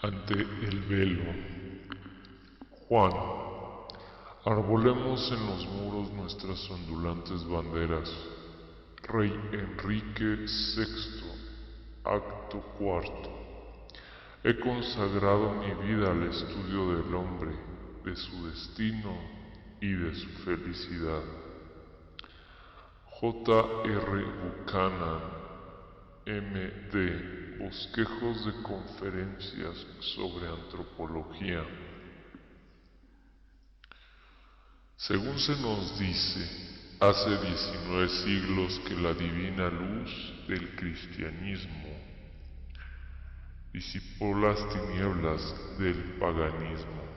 ante el velo. Juan, arbolemos en los muros nuestras ondulantes banderas. Rey Enrique VI, acto cuarto. He consagrado mi vida al estudio del hombre, de su destino y de su felicidad. J.R. Buchanan, M.D., Bosquejos de conferencias sobre antropología. Según se nos dice, hace 19 siglos que la divina luz del cristianismo disipó las tinieblas del paganismo,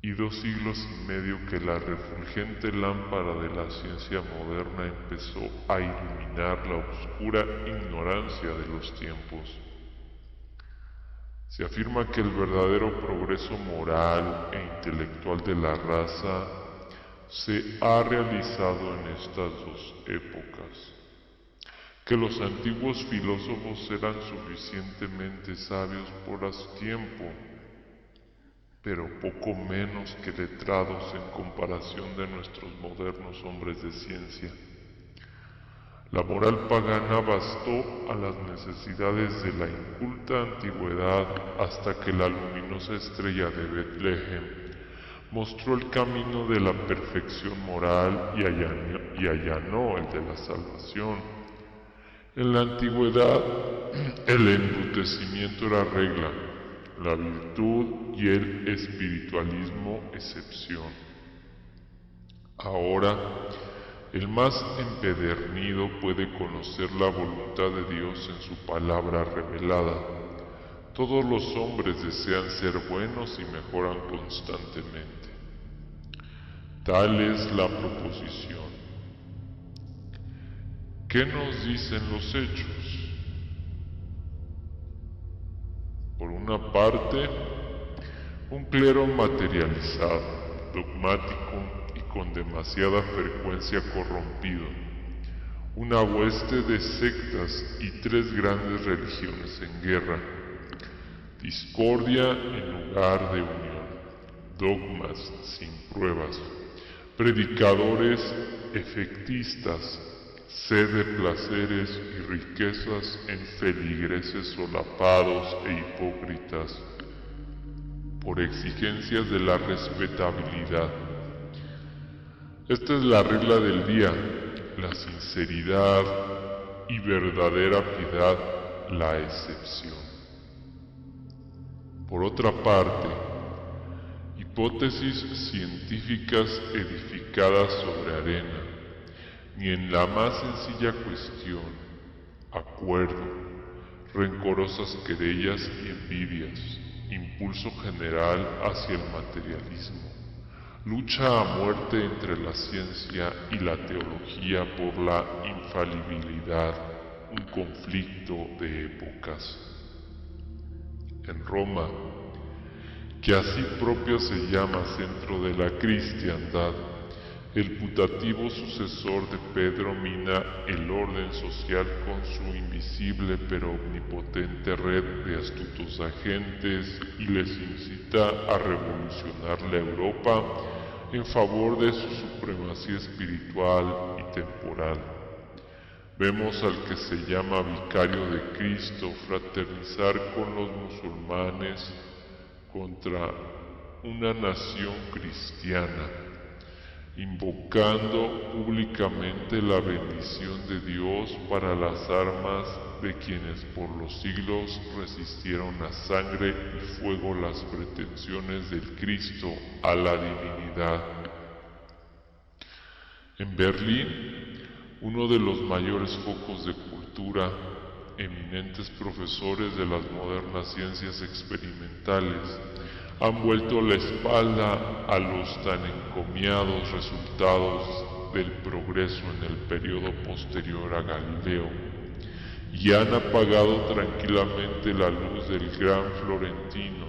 y 2 siglos y medio que la refulgente lámpara de la ciencia moderna empezó a iluminar la oscura ignorancia de los tiempos. Se afirma que el verdadero progreso moral e intelectual de la raza se ha realizado en estas 2 épocas, que los antiguos filósofos eran suficientemente sabios por su tiempo, pero poco menos que letrados en comparación de nuestros modernos hombres de ciencia. La moral pagana bastó a las necesidades de la inculta antigüedad hasta que la luminosa estrella de Betlehem mostró el camino de la perfección moral y allanó el de la salvación. En la antigüedad, el embrutecimiento era regla, la virtud y el espiritualismo excepción. Ahora, el más empedernido puede conocer la voluntad de Dios en su palabra revelada. Todos los hombres desean ser buenos y mejoran constantemente. Tal es la proposición. ¿Qué nos dicen los hechos? Por una parte, un clero materializado, dogmático y con demasiada frecuencia corrompido, una hueste de sectas y 3 grandes religiones en guerra, discordia en lugar de unión, dogmas sin pruebas, predicadores efectistas, sed de placeres y riquezas en feligreses solapados e hipócritas, por exigencias de la respetabilidad. Esta es la regla del día, la sinceridad y verdadera piedad la excepción. Por otra parte, hipótesis científicas edificadas sobre arena, ni en la más sencilla cuestión, acuerdo, rencorosas querellas y envidias, impulso general hacia el materialismo, lucha a muerte entre la ciencia y la teología por la infalibilidad, un conflicto de épocas. En Roma, que así propio se llama centro de la cristiandad, el putativo sucesor de Pedro mina el orden social con su invisible pero omnipotente red de astutos agentes y les incita a revolucionar la Europa en favor de su supremacía espiritual y temporal. Vemos al que se llama vicario de Cristo fraternizar con los musulmanes contra una nación cristiana, invocando públicamente la bendición de Dios para las armas de quienes por los siglos resistieron a sangre y fuego las pretensiones del Cristo a la divinidad. En Berlín, uno de los mayores focos de cultura, eminentes profesores de las modernas ciencias experimentales han vuelto la espalda a los tan encomiados resultados del progreso en el periodo posterior a Galileo y han apagado tranquilamente la luz del gran Florentino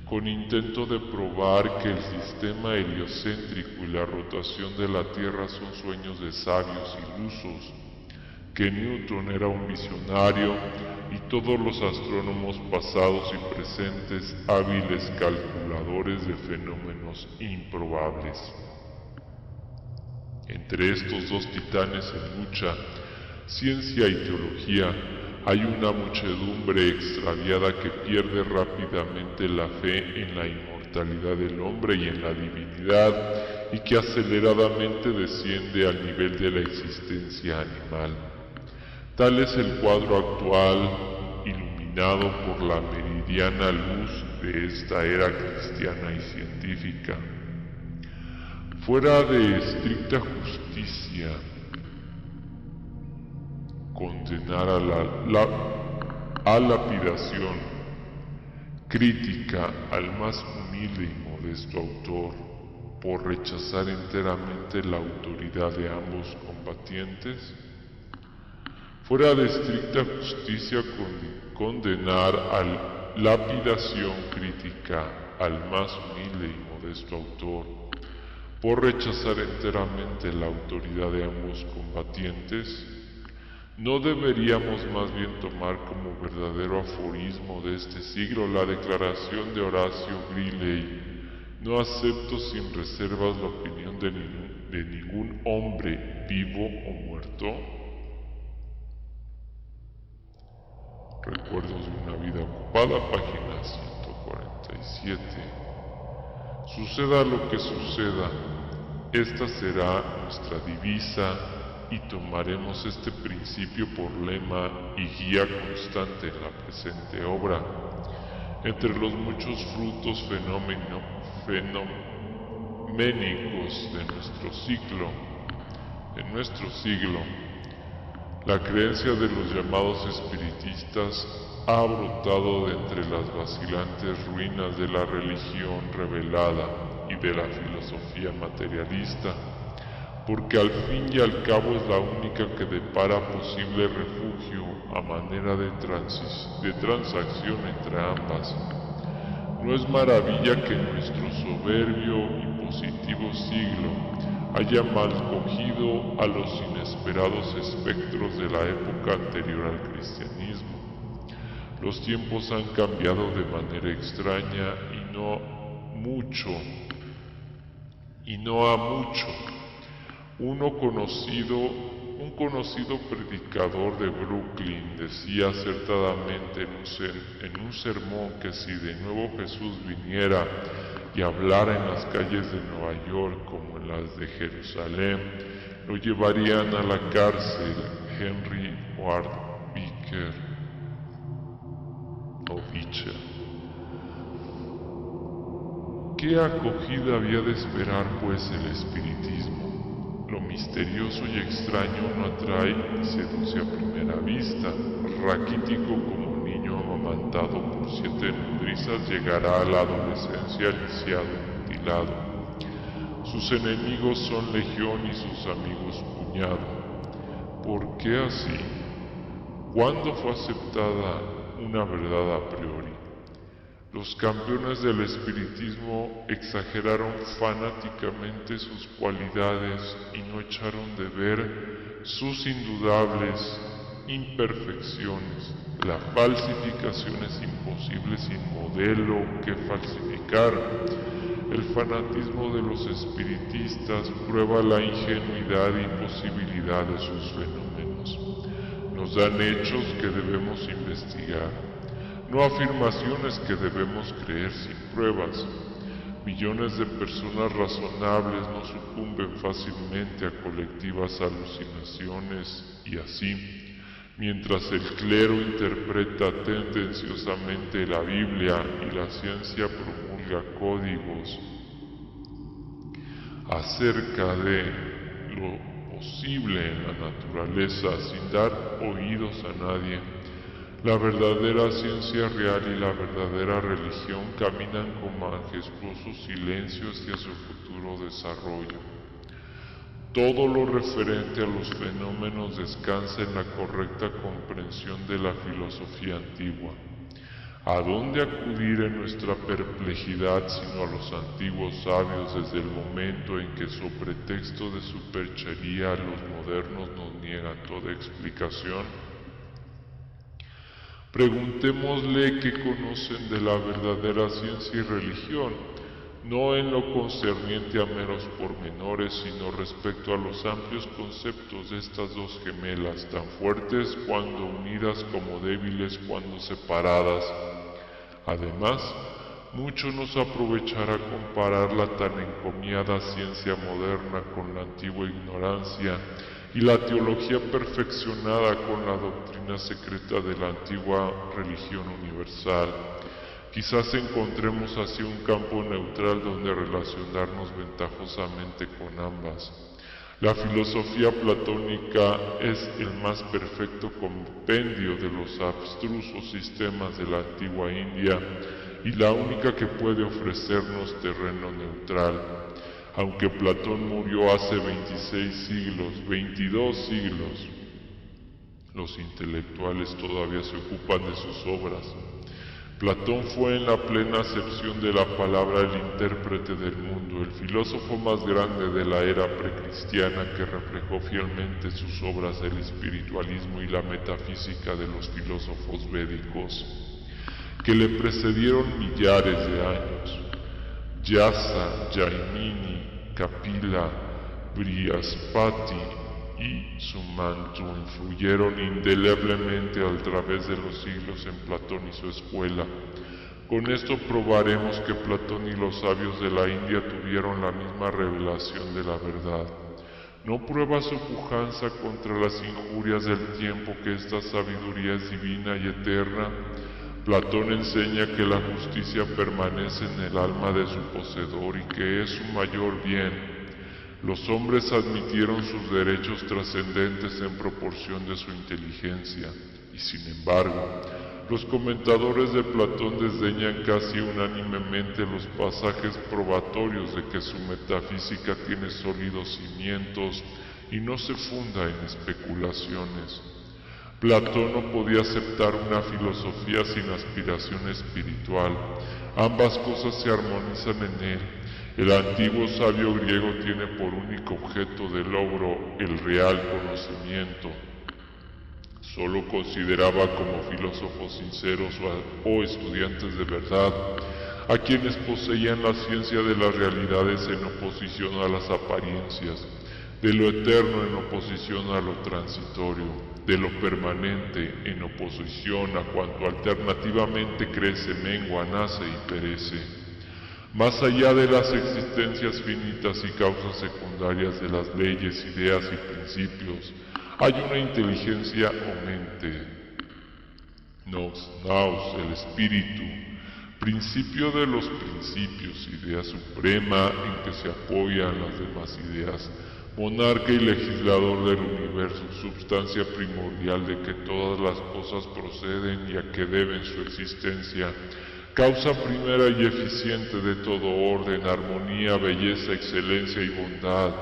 con intento de probar que el sistema heliocéntrico y la rotación de la Tierra son sueños de sabios ilusos, que Newton era un visionario y todos los astrónomos pasados y presentes hábiles calculadores de fenómenos improbables. Entre estos dos titanes en lucha, ciencia y teología, hay una muchedumbre extraviada que pierde rápidamente la fe en la inmortalidad del hombre y en la divinidad, y que aceleradamente desciende al nivel de la existencia animal. Tal es el cuadro actual, iluminado por la meridiana luz de esta era cristiana y científica. Fuera de estricta justicia, condenar a lapidación crítica al más humilde y modesto autor por rechazar enteramente la autoridad de ambos combatientes. Fuera de estricta justicia condenar a lapidación crítica al más humilde y modesto autor por rechazar enteramente la autoridad de ambos combatientes. ¿No deberíamos más bien tomar como verdadero aforismo de este siglo la declaración de Horacio Greeley: no acepto sin reservas la opinión de ningún hombre, vivo o muerto? Recuerdos de una vida ocupada, página 147. Suceda lo que suceda, esta será nuestra divisa, y tomaremos este principio por lema y guía constante en la presente obra. Entre los muchos frutos fenoménicos de nuestro siglo, la creencia de los llamados espiritistas ha brotado de entre las vacilantes ruinas de la religión revelada y de la filosofía materialista, porque al fin y al cabo es la única que depara posible refugio a manera de transacción entre ambas. No es maravilla que nuestro soberbio y positivo siglo haya mal cogido a los inesperados espectros de la época anterior al cristianismo. Los tiempos han cambiado de manera extraña y no a mucho. Un conocido predicador de Brooklyn decía acertadamente en un sermón que si de nuevo Jesús viniera y hablara en las calles de Nueva York como en las de Jerusalén, lo llevarían a la cárcel. Henry Ward Beecher. ¿Qué acogida había de esperar pues el espiritismo? Lo misterioso y extraño no atrae ni seduce a primera vista. Raquítico como un niño amamantado por 7 nodrizas, llegará a la adolescencia lisiado y mutilado. Sus enemigos son legión y sus amigos puñado. ¿Por qué así? ¿Cuándo fue aceptada una verdad a priori? Los campeones del espiritismo exageraron fanáticamente sus cualidades y no echaron de ver sus indudables imperfecciones. La falsificación es imposible sin modelo que falsificar. El fanatismo de los espiritistas prueba la ingenuidad e imposibilidad de sus fenómenos. Nos dan hechos que debemos investigar, no afirmaciones que debemos creer sin pruebas. Millones de personas razonables no sucumben fácilmente a colectivas alucinaciones y así, mientras el clero interpreta tendenciosamente la Biblia y la ciencia promulga códigos acerca de lo posible en la naturaleza sin dar oídos a nadie, la verdadera ciencia real y la verdadera religión caminan con majestuosos silencios hacia su futuro desarrollo. Todo lo referente a los fenómenos descansa en la correcta comprensión de la filosofía antigua. ¿A dónde acudir en nuestra perplejidad sino a los antiguos sabios desde el momento en que, sobre pretexto de superchería, los modernos nos niegan toda explicación? Preguntémosle qué conocen de la verdadera ciencia y religión, no en lo concerniente a meros pormenores, sino respecto a los amplios conceptos de estas dos gemelas, tan fuertes cuando unidas como débiles cuando separadas. Además, mucho nos aprovechará comparar la tan encomiada ciencia moderna con la antigua ignorancia y la teología perfeccionada con la doctrina secreta de la antigua religión universal. Quizás encontremos así un campo neutral donde relacionarnos ventajosamente con ambas. La filosofía platónica es el más perfecto compendio de los abstrusos sistemas de la antigua India y la única que puede ofrecernos terreno neutral. Aunque Platón murió hace 22 siglos, los intelectuales todavía se ocupan de sus obras. Platón fue en la plena acepción de la palabra el intérprete del mundo, el filósofo más grande de la era precristiana que reflejó fielmente sus obras del espiritualismo y la metafísica de los filósofos védicos, que le precedieron millares de años. Vyasa, Jaimini, Kapila, Brihaspati y Sumantu influyeron indeleblemente a través de los siglos en Platón y su escuela. Con esto probaremos que Platón y los sabios de la India tuvieron la misma revelación de la verdad. No prueba su pujanza contra las injurias del tiempo que esta sabiduría es divina y eterna. Platón enseña que la justicia permanece en el alma de su poseedor y que es su mayor bien. Los hombres admitieron sus derechos trascendentes en proporción de su inteligencia, y sin embargo, los comentadores de Platón desdeñan casi unánimemente los pasajes probatorios de que su metafísica tiene sólidos cimientos y no se funda en especulaciones. Platón no podía aceptar una filosofía sin aspiración espiritual. Ambas cosas se armonizan en él. El antiguo sabio griego tiene por único objeto de logro el real conocimiento. Solo consideraba como filósofos sinceros o estudiantes de verdad a quienes poseían la ciencia de las realidades en oposición a las apariencias, de lo eterno en oposición a lo transitorio, de lo permanente en oposición a cuanto alternativamente crece, mengua, nace y perece. Más allá de las existencias finitas y causas secundarias de las leyes, ideas y principios, hay una inteligencia o mente, nous, el espíritu, principio de los principios, idea suprema en que se apoyan las demás ideas, monarca y legislador del universo, substancia primordial de que todas las cosas proceden y a que deben su existencia, causa primera y eficiente de todo orden, armonía, belleza, excelencia y bondad,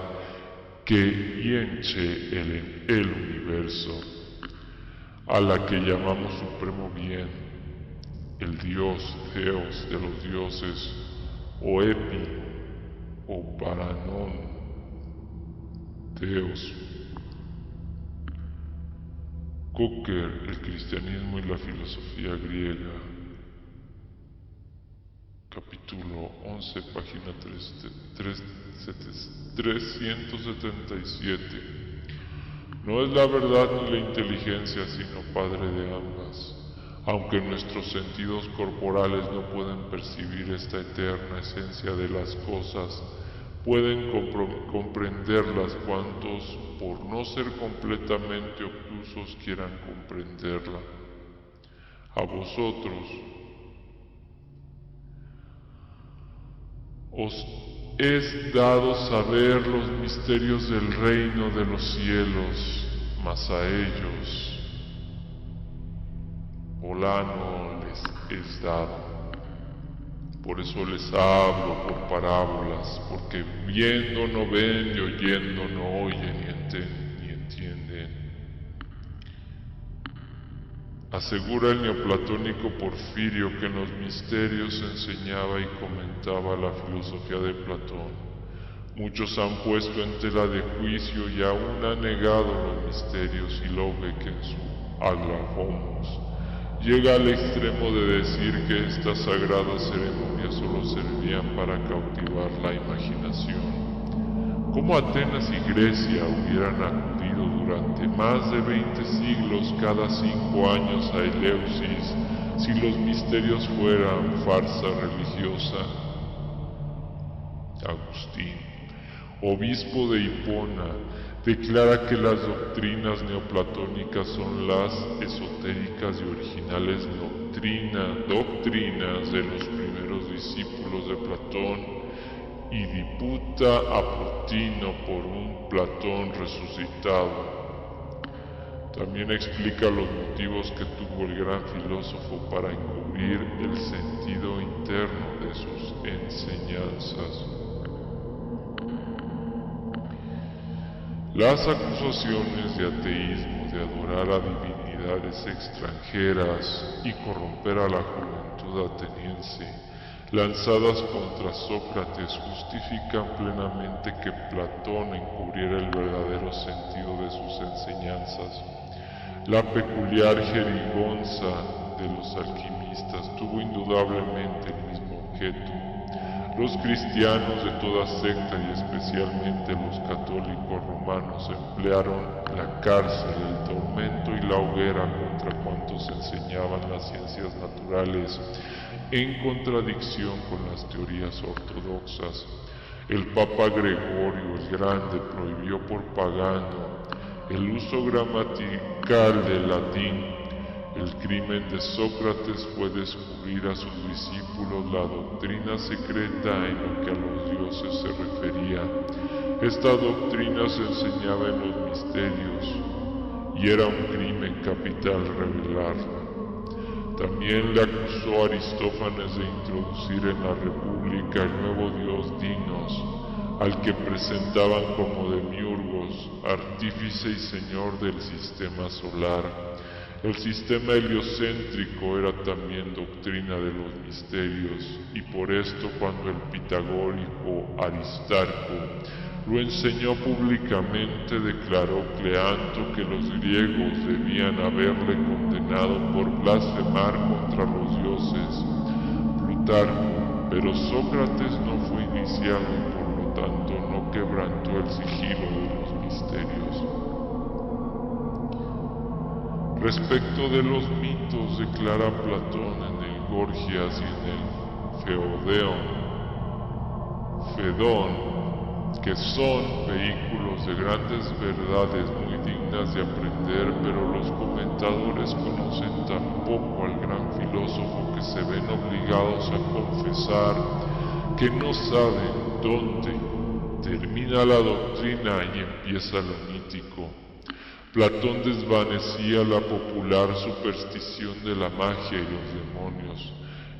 que hienche el universo, a la que llamamos supremo bien, el Dios, Theos de los dioses, o Epi, o Paranon, Theos. Cocker, el cristianismo y la filosofía griega. Capítulo 11, página 377. No es la verdad ni la inteligencia, sino padre de ambas. Aunque nuestros sentidos corporales no pueden percibir esta eterna esencia de las cosas, pueden comprenderlas cuantos, por no ser completamente obtusos, quieran comprenderla. A vosotros os es dado saber los misterios del reino de los cielos, mas a ellos Polano les es dado. Por eso les hablo por parábolas, porque viendo no ven y oyendo no oyen ni entienden. Asegura el neoplatónico Porfirio que en los misterios enseñaba y comentaba la filosofía de Platón. Muchos han puesto en tela de juicio y aún han negado los misterios y lo ve que en su Aglagomos llega al extremo de decir que estas sagradas ceremonias solo servían para cautivar la imaginación. ¿Cómo Atenas y Grecia hubieran acudido durante más de 20 siglos cada 5 años a Eleusis si los misterios fueran farsa religiosa? Agustín, obispo de Hipona, declara que las doctrinas neoplatónicas son las esotéricas y originales doctrinas de los primeros discípulos de Platón, y disputa a Plotino por un Platón resucitado. También explica los motivos que tuvo el gran filósofo para encubrir el sentido interno de sus enseñanzas. Las acusaciones de ateísmo, de adorar a divinidades extranjeras y corromper a la juventud ateniense, lanzadas contra Sócrates, justifican plenamente que Platón encubriera el verdadero sentido de sus enseñanzas. La peculiar jerigonza de los alquimistas tuvo indudablemente el mismo objeto. Los cristianos de toda secta y especialmente los católicos romanos emplearon la cárcel, el tormento y la hoguera contra cuantos enseñaban las ciencias naturales en contradicción con las teorías ortodoxas. El Papa Gregorio el Grande prohibió por pagano el uso gramatical del latín. El crimen de Sócrates fue descubrir a sus discípulos la doctrina secreta en lo que a los dioses se refería. Esta doctrina se enseñaba en los misterios y era un crimen capital revelarla. También le acusó a Aristófanes de introducir en la República el nuevo dios Dinos, al que presentaban como demiurgos, artífice y señor del sistema solar. El sistema heliocéntrico era también doctrina de los misterios, y por esto cuando el pitagórico Aristarco lo enseñó públicamente, declaró Cleanto que los griegos debían haberle condenado por blasfemar contra los dioses. Plutarco, pero Sócrates no fue iniciado y por lo tanto no quebrantó el sigilo de los misterios. Respecto de los mitos, declara Platón en el Gorgias y en el Fedón, que son vehículos de grandes verdades muy dignas de aprender, pero los comentadores conocen tan poco al gran filósofo que se ven obligados a confesar que no saben dónde termina la doctrina y empieza lo mítico. Platón desvanecía la popular superstición de la magia y los demonios,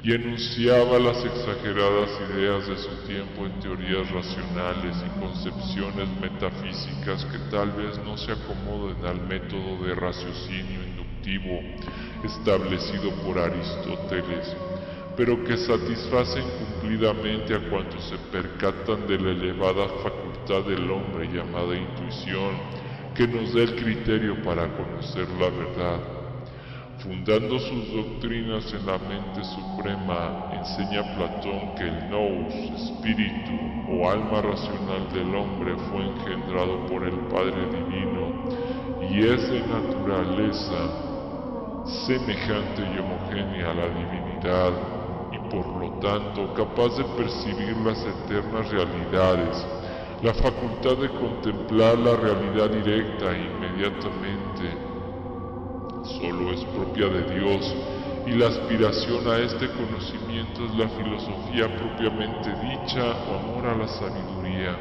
y enunciaba las exageradas ideas de su tiempo en teorías racionales y concepciones metafísicas que tal vez no se acomoden al método de raciocinio inductivo establecido por Aristóteles, pero que satisfacen cumplidamente a cuantos se percatan de la elevada facultad del hombre llamada intuición, que nos da el criterio para conocer la verdad. Fundando sus doctrinas en la mente suprema, enseña Platón que el nous, espíritu o alma racional del hombre, fue engendrado por el Padre Divino y es de naturaleza semejante y homogénea a la divinidad y por lo tanto capaz de percibir las eternas realidades, la facultad de contemplar la realidad directa e inmediatamente solo es propia de Dios, y la aspiración a este conocimiento es la filosofía propiamente dicha o amor a la sabiduría.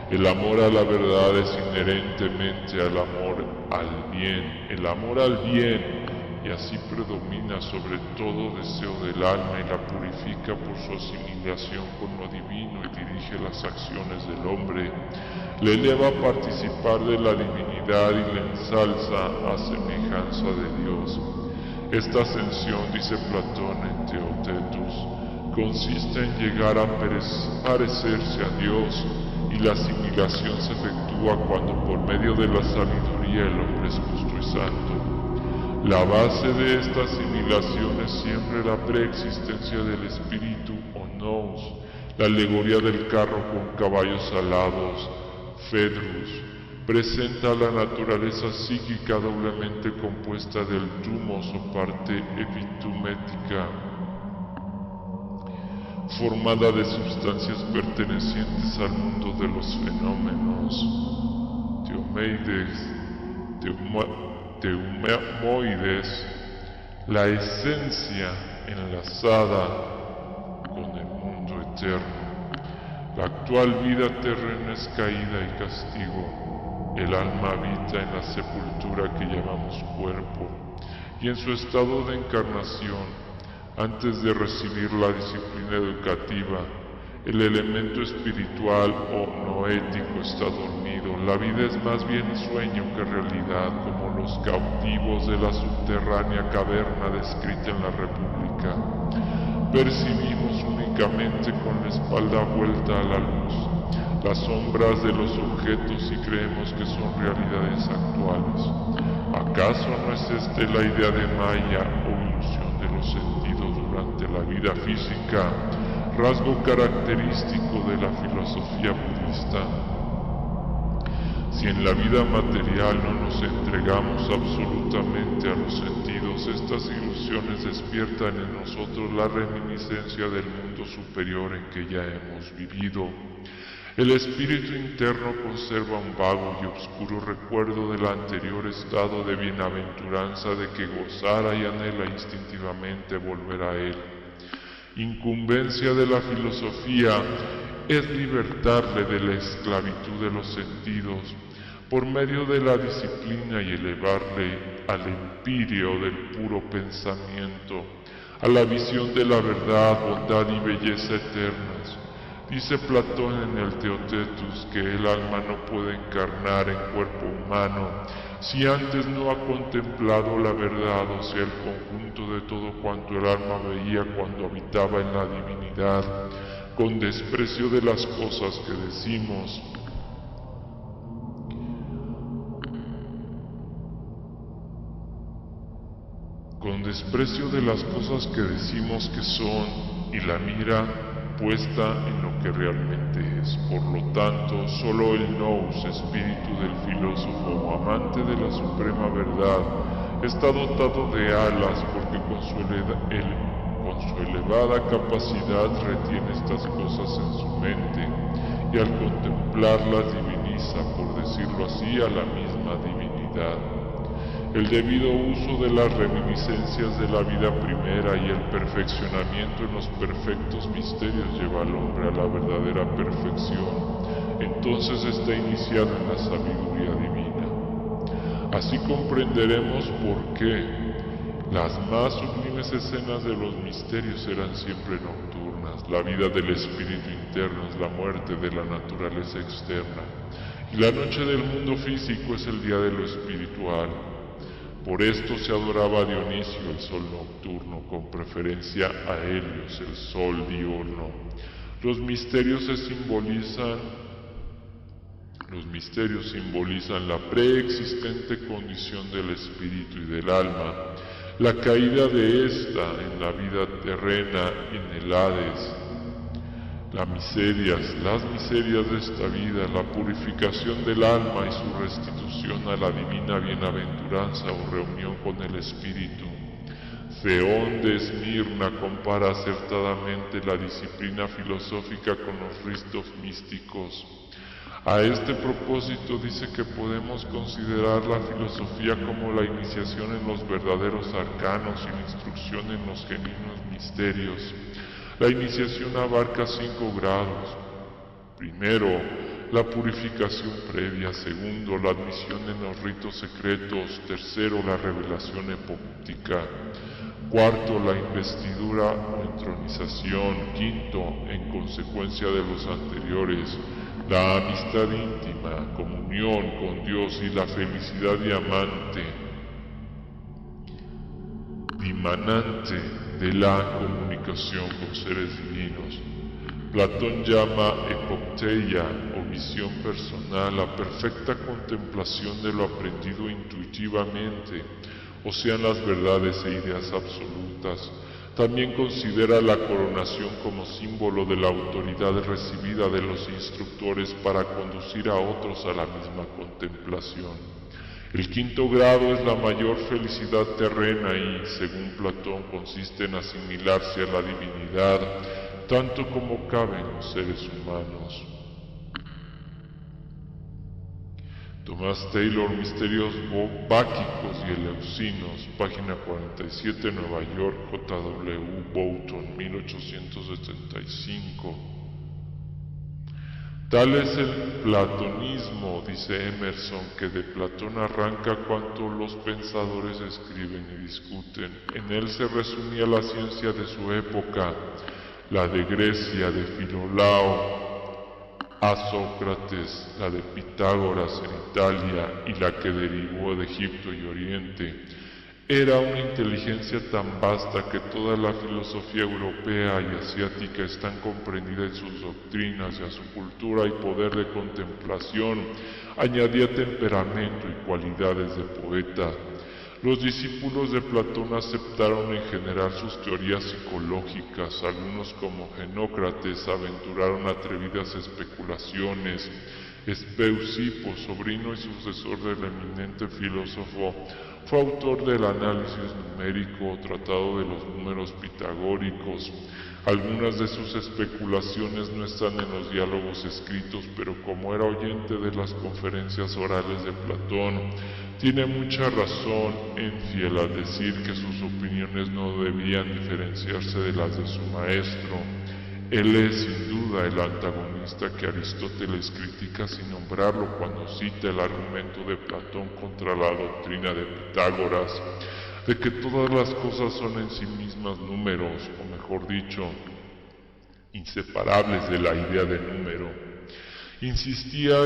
El amor a la verdad es inherentemente al amor al bien, el amor al bien, y así predomina sobre todo deseo del alma y la purifica por su asimilación con lo divino y dirige las acciones del hombre, le eleva a participar de la divinidad y le ensalza a semejanza de Dios. Esta ascensión, dice Platón en Teotetus, consiste en llegar a parecerse a Dios, y la asimilación se efectúa cuando por medio de la sabiduría el hombre es justo y santo. La base de esta asimilación es siempre la preexistencia del espíritu o nous, la alegoría del carro con caballos alados, Phaedrus, presenta la naturaleza psíquica doblemente compuesta del thumos o parte epitumética, formada de sustancias pertenecientes al mundo de los fenómenos, teumoides, la esencia enlazada con el mundo eterno. La actual vida terrena es caída y castigo. El alma habita en la sepultura que llamamos cuerpo, y en su estado de encarnación, antes de recibir la disciplina educativa, el elemento espiritual o noético está dormido. La vida es más bien sueño que realidad, como los cautivos de la subterránea caverna descrita en la República. Percibimos únicamente con la espalda vuelta a la luz las sombras de los objetos y creemos que son realidades actuales. ¿Acaso no es esta la idea de Maya o ilusión de los sentidos durante la vida física, rasgo característico de la filosofía budista? Si en la vida material no nos entregamos absolutamente a los sentidos, estas ilusiones despiertan en nosotros la reminiscencia del mundo superior en que ya hemos vivido. El espíritu interno conserva un vago y oscuro recuerdo del anterior estado de bienaventuranza de que gozara y anhela instintivamente volver a él. Incumbencia de la filosofía es libertarle de la esclavitud de los sentidos por medio de la disciplina y elevarle al empíreo del puro pensamiento, a la visión de la verdad, bondad y belleza eternas. Dice Platón en el Teotetus que el alma no puede encarnar en cuerpo humano si antes no ha contemplado la verdad, o sea, el conjunto de todo cuanto el alma veía cuando habitaba en la divinidad, con desprecio de las cosas que decimos. Con desprecio de las cosas que decimos que son, y la mira puesta en lo que realmente es. Por lo tanto, solo el nous, espíritu del filósofo o amante de la suprema verdad, está dotado de alas porque con su elevada capacidad retiene estas cosas en su mente y al contemplarlas diviniza, por decirlo así, a la misma divinidad. El debido uso de las reminiscencias de la vida primera y el perfeccionamiento en los perfectos misterios lleva al hombre a la verdadera perfección. Entonces está iniciado en la sabiduría divina. Así comprenderemos por qué las más sublimes escenas de los misterios serán siempre nocturnas. La vida del espíritu interno es la muerte de la naturaleza externa, y la noche del mundo físico es el día de lo espiritual. Por esto se adoraba a Dionisio, el sol nocturno, con preferencia a Helios, el sol diurno. Los misterios simbolizan la preexistente condición del espíritu y del alma, la caída de ésta en la vida terrena y en el Hades, las miserias de esta vida, la purificación del alma y su restitución a la divina bienaventuranza o reunión con el Espíritu. Theón de Esmirna compara acertadamente la disciplina filosófica con los ritos místicos. A este propósito dice que podemos considerar la filosofía como la iniciación en los verdaderos arcanos y la instrucción en los genuinos misterios. La iniciación abarca 5 grados. Primero, la purificación previa. Segundo, la admisión en los ritos secretos. Tercero, la revelación epóptica. Cuarto, la investidura o entronización. Quinto, en consecuencia de los anteriores, la amistad íntima, comunión con Dios y la felicidad dimanante de la comunicación con seres divinos. Platón llama epopteia o visión personal la perfecta contemplación de lo aprendido intuitivamente, o sean las verdades e ideas absolutas. También considera la coronación como símbolo de la autoridad recibida de los instructores para conducir a otros a la misma contemplación. El quinto grado es la mayor felicidad terrena y, según Platón, consiste en asimilarse a la divinidad, tanto como cabe en los seres humanos. Tomás Taylor, Misterios Báquicos y Eleusinos, página 47, Nueva York, J.W. Boughton, 1875. Tal es el platonismo, dice Emerson, que de Platón arranca cuanto los pensadores escriben y discuten. En él se resumía la ciencia de su época, la de Grecia, de Filolao, a Sócrates, la de Pitágoras en Italia y la que derivó de Egipto y Oriente. Era una inteligencia tan vasta que toda la filosofía europea y asiática están comprendidas en sus doctrinas y a su cultura y poder de contemplación añadía temperamento y cualidades de poeta. Los discípulos de Platón aceptaron en general sus teorías psicológicas, algunos como Genócrates aventuraron atrevidas especulaciones. Espeusipo, sobrino y sucesor del eminente filósofo, fue autor del análisis numérico, tratado de los números pitagóricos. Algunas de sus especulaciones no están en los diálogos escritos, pero como era oyente de las conferencias orales de Platón, tiene mucha razón en fiel al decir que sus opiniones no debían diferenciarse de las de su maestro. Él es sin duda el antagonista que Aristóteles critica sin nombrarlo cuando cita el argumento de Platón contra la doctrina de Pitágoras, de que todas las cosas son en sí mismas números, o mejor dicho, inseparables de la idea de número. Insistía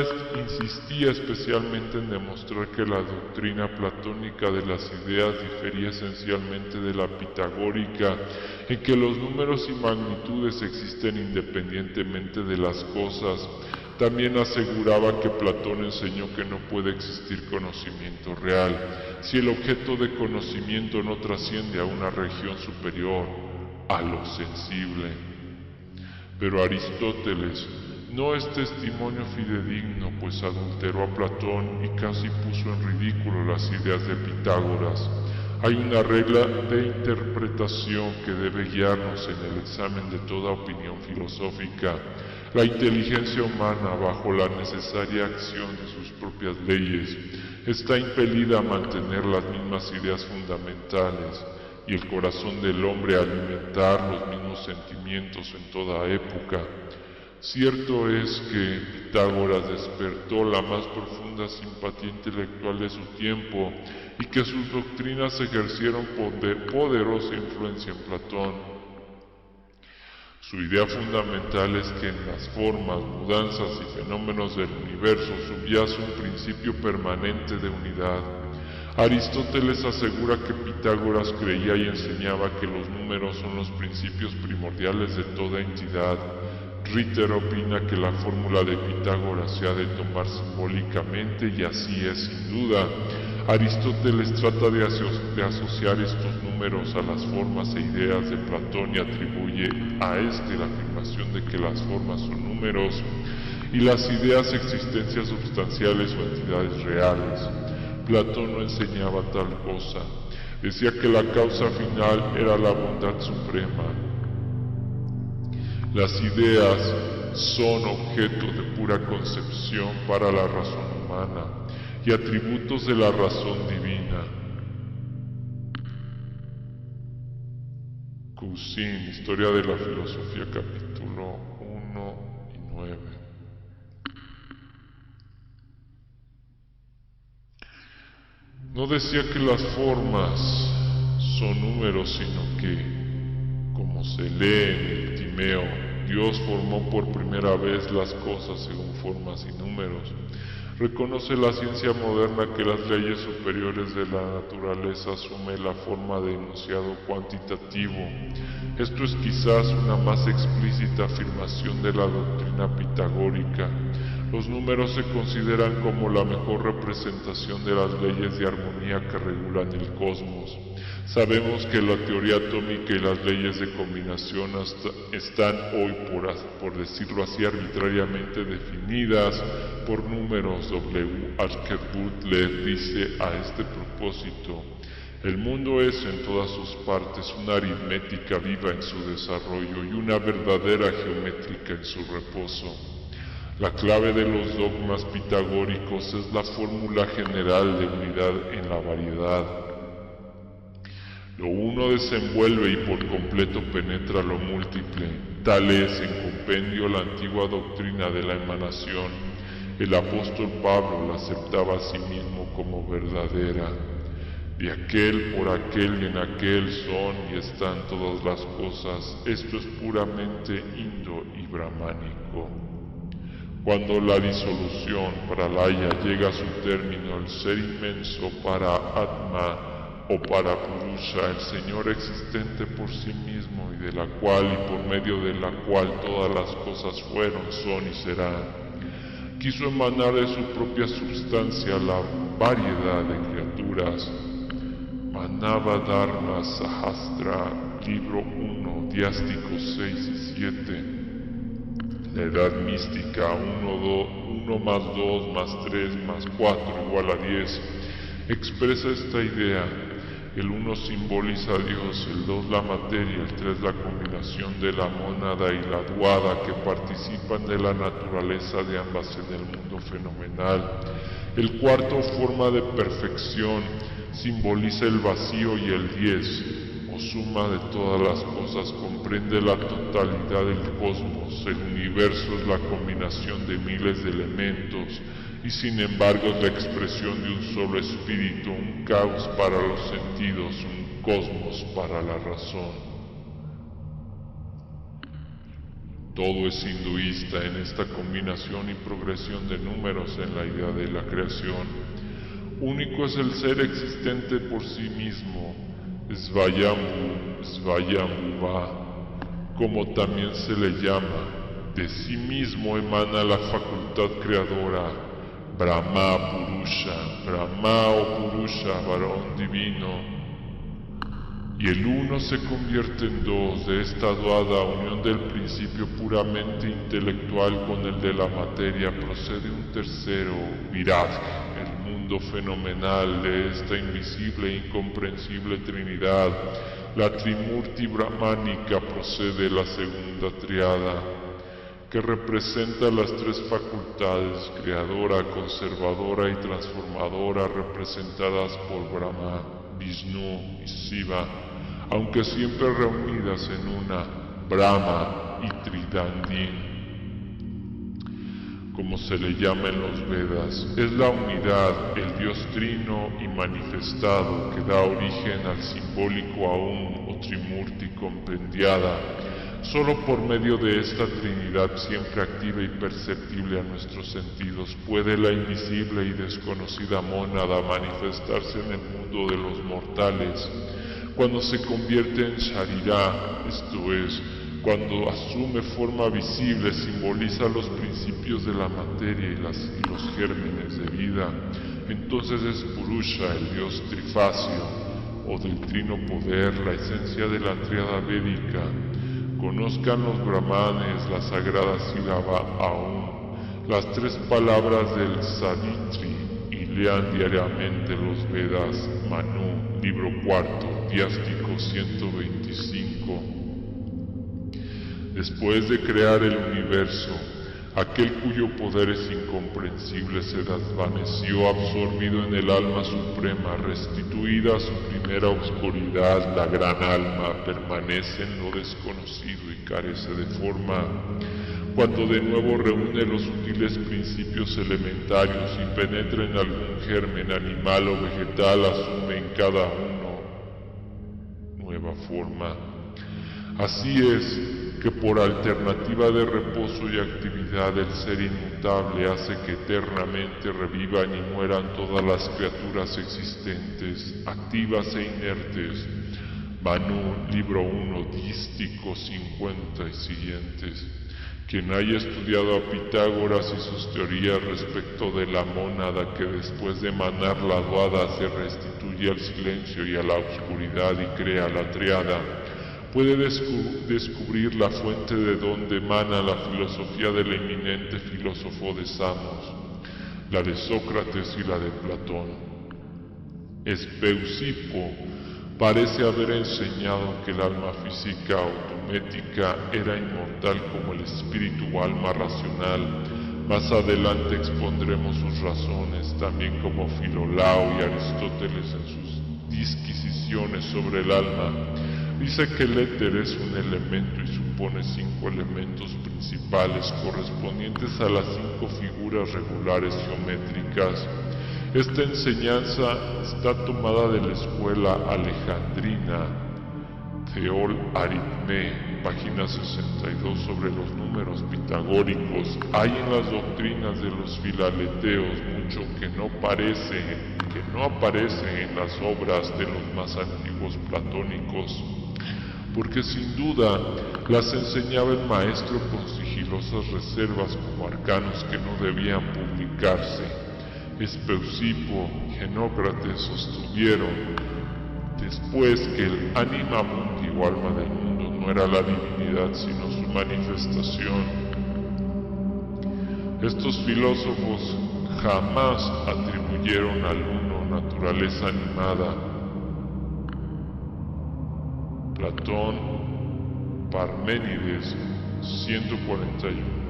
especialmente en demostrar que la doctrina platónica de las ideas difería esencialmente de la pitagórica, en que los números y magnitudes existen independientemente de las cosas. También aseguraba que Platón enseñó que no puede existir conocimiento real, si el objeto de conocimiento no trasciende a una región superior, a lo sensible. Pero Aristóteles no es testimonio fidedigno, pues adulteró a Platón y casi puso en ridículo las ideas de Pitágoras. Hay una regla de interpretación que debe guiarnos en el examen de toda opinión filosófica. La inteligencia humana, bajo la necesaria acción de sus propias leyes, está impelida a mantener las mismas ideas fundamentales, y el corazón del hombre a alimentar los mismos sentimientos en toda época. Cierto es que Pitágoras despertó la más profunda simpatía intelectual de su tiempo y que sus doctrinas ejercieron poderosa influencia en Platón. Su idea fundamental es que en las formas, mudanzas y fenómenos del universo subyace un principio permanente de unidad. Aristóteles asegura que Pitágoras creía y enseñaba que los números son los principios primordiales de toda entidad. Ritter opina que la fórmula de Pitágoras se ha de tomar simbólicamente y así es sin duda. Aristóteles trata de asociar estos números a las formas e ideas de Platón y atribuye a este la afirmación de que las formas son números y las ideas existencias substanciales o entidades reales. Platón no enseñaba tal cosa. Decía que la causa final era la bondad suprema. Las ideas son objeto de pura concepción para la razón humana y atributos de la razón divina. Cousin, Historia de la Filosofía, capítulo 1 y 9. No decía que las formas son números, sino que, como se lee en el Timeo, Dios formó por primera vez las cosas según formas y números. Reconoce la ciencia moderna que las leyes superiores de la naturaleza asumen la forma de enunciado cuantitativo. Esto es quizás una más explícita afirmación de la doctrina pitagórica. Los números se consideran como la mejor representación de las leyes de armonía que regulan el cosmos. Sabemos que la teoría atómica y las leyes de combinación están hoy, por decirlo así, arbitrariamente definidas por números. W. Archer Butler dice a este propósito: el mundo es en todas sus partes una aritmética viva en su desarrollo y una verdadera geométrica en su reposo. La clave de los dogmas pitagóricos es la fórmula general de unidad en la variedad. Lo uno desenvuelve y por completo penetra lo múltiple. Tal es, en compendio, la antigua doctrina de la emanación. El apóstol Pablo la aceptaba a sí mismo como verdadera. De aquel, por aquel y en aquel son y están todas las cosas. Esto es puramente indo y brahmánico. Cuando la disolución pralaya llega a su término, el ser inmenso para Atma o para Purusha, el Señor existente por sí mismo y de la cual y por medio de la cual todas las cosas fueron, son y serán, quiso emanar de su propia substancia la variedad de criaturas. Manava Dharma Sahasra, libro 1, diásticos 6 y 7. La edad mística 1 más 2 más 3 más 4 igual a 10 expresa esta idea. El 1 simboliza a Dios, el 2 la materia, el 3 la combinación de la mónada y la duada que participan de la naturaleza de ambas en el mundo fenomenal. El 4, forma de perfección, simboliza el vacío y el 10, o suma de todas las cosas, comprende la totalidad del cosmos. El universo es la combinación de miles de elementos y sin embargo es la expresión de un solo espíritu, un caos para los sentidos, un cosmos para la razón. Todo es hinduista en esta combinación y progresión de números en la idea de la creación. Único es el ser existente por sí mismo, Svayambhuva, como también se le llama. De sí mismo emana la facultad creadora, Brahma Purusha, Brahma o Purusha, varón divino. Y el uno se convierte en dos. De esta duada unión del principio puramente intelectual con el de la materia procede un tercero, Viraj, el mundo fenomenal de esta invisible e incomprensible Trinidad. La Trimurti brahmánica procede la segunda triada, que representa las tres facultades, creadora, conservadora y transformadora, representadas por Brahma, Vishnu y Shiva, aunque siempre reunidas en una, Brahma y Tridandin, como se le llama en los Vedas. Es la unidad, el Dios trino y manifestado, que da origen al simbólico Aum o Trimurti compendiada. Solo por medio de esta Trinidad siempre activa y perceptible a nuestros sentidos puede la invisible y desconocida mónada manifestarse en el mundo de los mortales. Cuando se convierte en Sharira, esto es, cuando asume forma visible, simboliza los principios de la materia y los gérmenes de vida. Entonces es Purusha, el Dios trifacio, o del trino poder, la esencia de la triada védica. Conozcan los brahmanes la sagrada sílaba Aum, las tres palabras del Savitri, y lean diariamente los Vedas. Manu, libro 4, diástico 125. Después de crear el universo, aquel cuyo poder es incomprensible se desvaneció, absorbido en el alma suprema, restituida a su primera oscuridad. La gran alma permanece en lo desconocido y carece de forma. Cuando de nuevo reúne los sutiles principios elementarios y penetra en algún germen animal o vegetal, asume en cada uno nueva forma. Así es que por alternativa de reposo y actividad el ser inmutable hace que eternamente revivan y mueran todas las criaturas existentes, activas e inertes. Manu, libro 1, dístico 50 y siguientes. Quien haya estudiado a Pitágoras y sus teorías respecto de la mónada que después de emanar la duada se restituye al silencio y a la oscuridad y crea la triada, puede descubrir la fuente de donde emana la filosofía del eminente filósofo de Samos, la de Sócrates y la de Platón. Espeusipo parece haber enseñado que el alma física automética era inmortal como el espíritu o alma racional. Más adelante expondremos sus razones, también como Filolao y Aristóteles en sus disquisiciones sobre el alma. Dice que el éter es un elemento y supone 5 elementos principales correspondientes a las 5 figuras regulares geométricas. Esta enseñanza está tomada de la escuela alejandrina Theol Aritmé, página 62, sobre los números pitagóricos. Hay en las doctrinas de los filaleteos mucho que no aparece en las obras de los más antiguos platónicos, porque sin duda las enseñaba el maestro con sigilosas reservas como arcanos que no debían publicarse. Espeusipo y Genócrates sostuvieron después que el anima mundi o alma del mundo no era la divinidad sino su manifestación. Estos filósofos jamás atribuyeron al uno naturaleza animada. Platón, Parménides 141.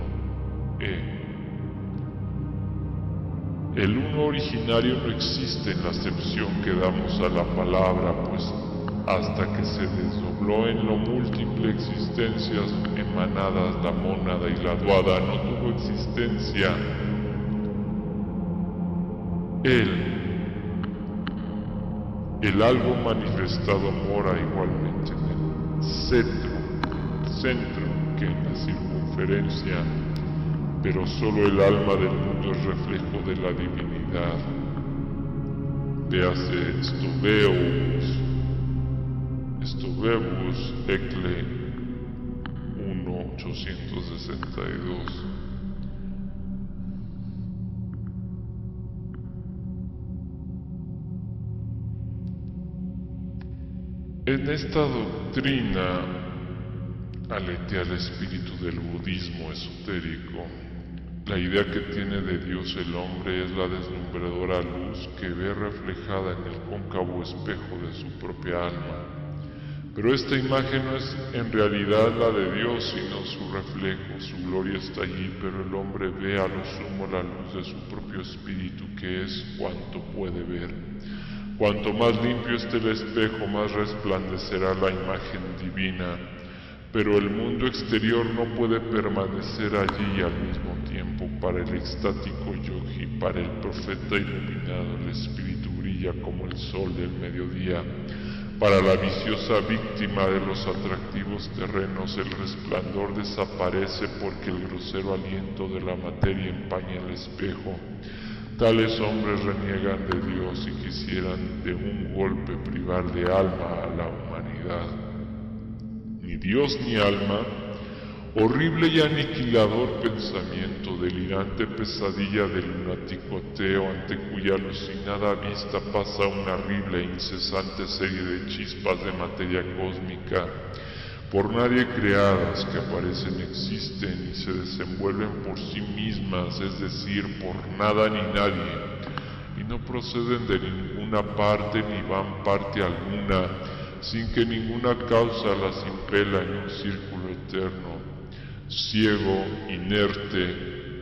El uno originario no existe en la acepción que damos a la palabra, pues hasta que se desdobló en lo múltiple existencias emanadas la mónada y la duada no tuvo existencia. El algo manifestado mora igualmente en el centro que en la circunferencia, pero solo el alma del mundo es reflejo de la divinidad. Véase Stovebus Ecle 1.862. En esta doctrina aletea el espíritu del budismo esotérico. La idea que tiene de Dios el hombre es la deslumbradora luz que ve reflejada en el cóncavo espejo de su propia alma. Pero esta imagen no es en realidad la de Dios, sino su reflejo. Su gloria está allí, pero el hombre ve a lo sumo la luz de su propio espíritu, que es cuanto puede ver. Cuanto más limpio esté el espejo, más resplandecerá la imagen divina. Pero el mundo exterior no puede permanecer allí al mismo tiempo. Para el extático yogi, para el profeta iluminado, el espíritu brilla como el sol del mediodía. Para la viciosa víctima de los atractivos terrenos, el resplandor desaparece porque el grosero aliento de la materia empaña el espejo. Tales hombres reniegan de Dios y quisieran de un golpe privar de alma a la humanidad. Ni Dios ni alma, horrible y aniquilador pensamiento, delirante pesadilla del lunático ateo ante cuya alucinada vista pasa una horrible e incesante serie de chispas de materia cósmica, por nadie creadas, que aparecen, existen y se desenvuelven por sí mismas, es decir, por nada ni nadie, y no proceden de ninguna parte ni van parte alguna, sin que ninguna causa las impela en un círculo eterno, ciego, inerte,